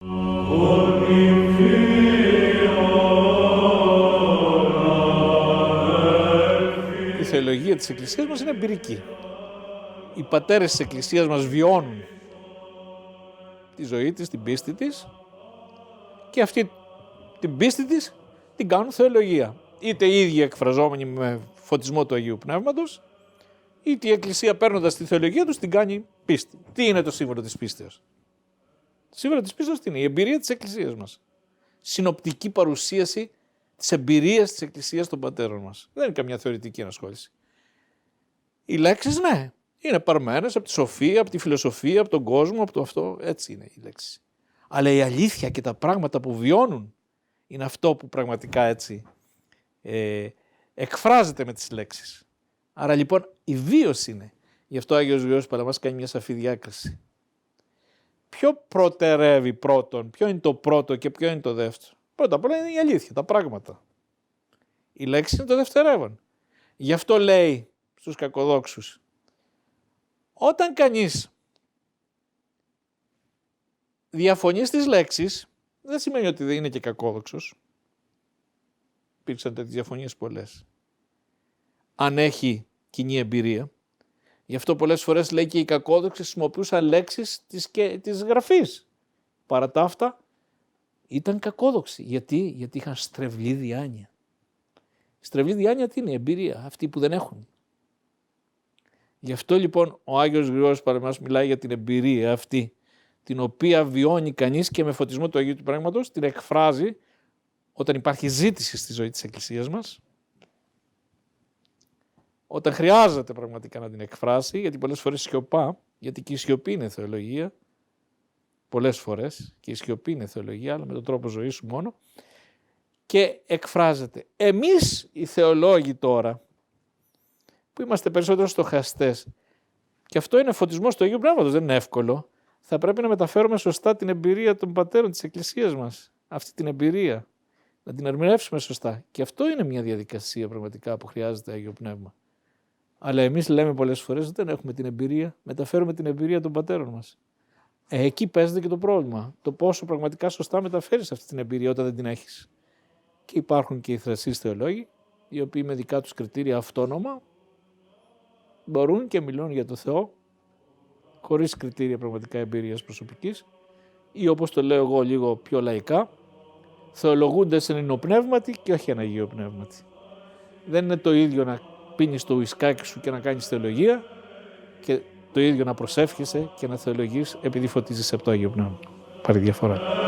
Η θεολογία της Εκκλησίας μας είναι εμπειρική. Οι πατέρες της Εκκλησίας μας βιώνουν τη ζωή της, την πίστη της, και αυτή την πίστη της την κάνουν θεολογία. Είτε οι ίδιοι εκφραζόμενοι με φωτισμό του Αγίου Πνεύματος, είτε η Εκκλησία παίρνοντας τη θεολογία τους την κάνει πίστη. Τι είναι το σύμβολο της πίστεως? Το σύμβολο της πίστεως τι είναι? Η εμπειρία της Εκκλησίας μας. Συνοπτική παρουσίαση της εμπειρίας της Εκκλησίας των πατέρων μας. Δεν είναι καμιά θεωρητική ενασχόληση. Οι λέξεις, ναι, είναι παρμένες από τη σοφία, από τη φιλοσοφία, από τον κόσμο, από το αυτό. Έτσι είναι οι λέξεις. Αλλά η αλήθεια και τα πράγματα που βιώνουν είναι αυτό που πραγματικά έτσι εκφράζεται με τις λέξεις. Άρα λοιπόν η βίωση είναι. Γι' αυτό ο Άγιος Γρηγόρης Παλαμάς κάνει μια σαφή διάκριση. Ποιο προτερεύει πρώτον, ποιο είναι το πρώτο και ποιο είναι το δεύτερο? Πρώτα απ' όλα είναι η αλήθεια, τα πράγματα. Η λέξη είναι το δευτερεύον. Γι' αυτό λέει στους κακοδόξους, όταν κανείς διαφωνεί στις λέξεις, δεν σημαίνει ότι δεν είναι και κακόδοξος. Υπήρξαν τέτοιες διαφωνίες πολλές. Αν έχει κοινή εμπειρία. Γι' αυτό πολλές φορές λέει και οι κακόδοξοι χρησιμοποιούσαν λέξεις της γραφής. Παρά τα αυτά ήταν κακόδοξοι. Γιατί είχαν στρεβλή διάνοια. Στρεβλή διάνοια τι είναι? Η εμπειρία, αυτοί που δεν έχουν. Γι' αυτό λοιπόν ο Άγιος Γρηγόρης Παλαμάς μιλάει για την εμπειρία αυτή, την οποία βιώνει κανείς και με φωτισμό του Αγίου του Πνεύματος την εκφράζει όταν υπάρχει ζήτηση στη ζωή της Εκκλησίας μας, όταν χρειάζεται πραγματικά να την εκφράσει, γιατί πολλές φορές σιωπά, γιατί και η σιωπή είναι θεολογία, πολλές φορές και η σιωπή είναι θεολογία, αλλά με τον τρόπο ζωής σου μόνο, και εκφράζεται. Εμείς οι θεολόγοι τώρα, που είμαστε περισσότερο στοχαστές, και αυτό είναι φωτισμός του Αγίου Πνεύματος, δεν είναι εύκολο, θα πρέπει να μεταφέρουμε σωστά την εμπειρία των πατέρων της Εκκλησίας μας, αυτή την εμπειρία, να την ερμηνεύσουμε σωστά. Και αυτό είναι μια διαδικασία πραγματικά που χρειάζεται Άγιο Πνεύμα. Αλλά εμείς λέμε πολλές φορές ότι δεν έχουμε την εμπειρία, μεταφέρουμε την εμπειρία των πατέρων μας. Εκεί παίζεται και το πρόβλημα. Το πόσο πραγματικά σωστά μεταφέρεις αυτή την εμπειρία όταν δεν την έχεις. Και υπάρχουν και οι θρασείς θεολόγοι, οι οποίοι με δικά τους κριτήρια αυτόνομα μπορούν και μιλούν για το Θεό, χωρίς κριτήρια πραγματικά εμπειρίας προσωπικής, ή όπως το λέω εγώ λίγο πιο λαϊκά, θεολογούνται σε ενοπνεύματι και όχι εν Αγίο Πνεύματι. Δεν είναι το ίδιο να πίνεις το ουισκάκι σου και να κάνεις θεολογία και το ίδιο να προσεύχεσαι και να θεολογείς επειδή φωτίζεις από το Άγιο Πνεύμα. Υπάρχει διαφορά.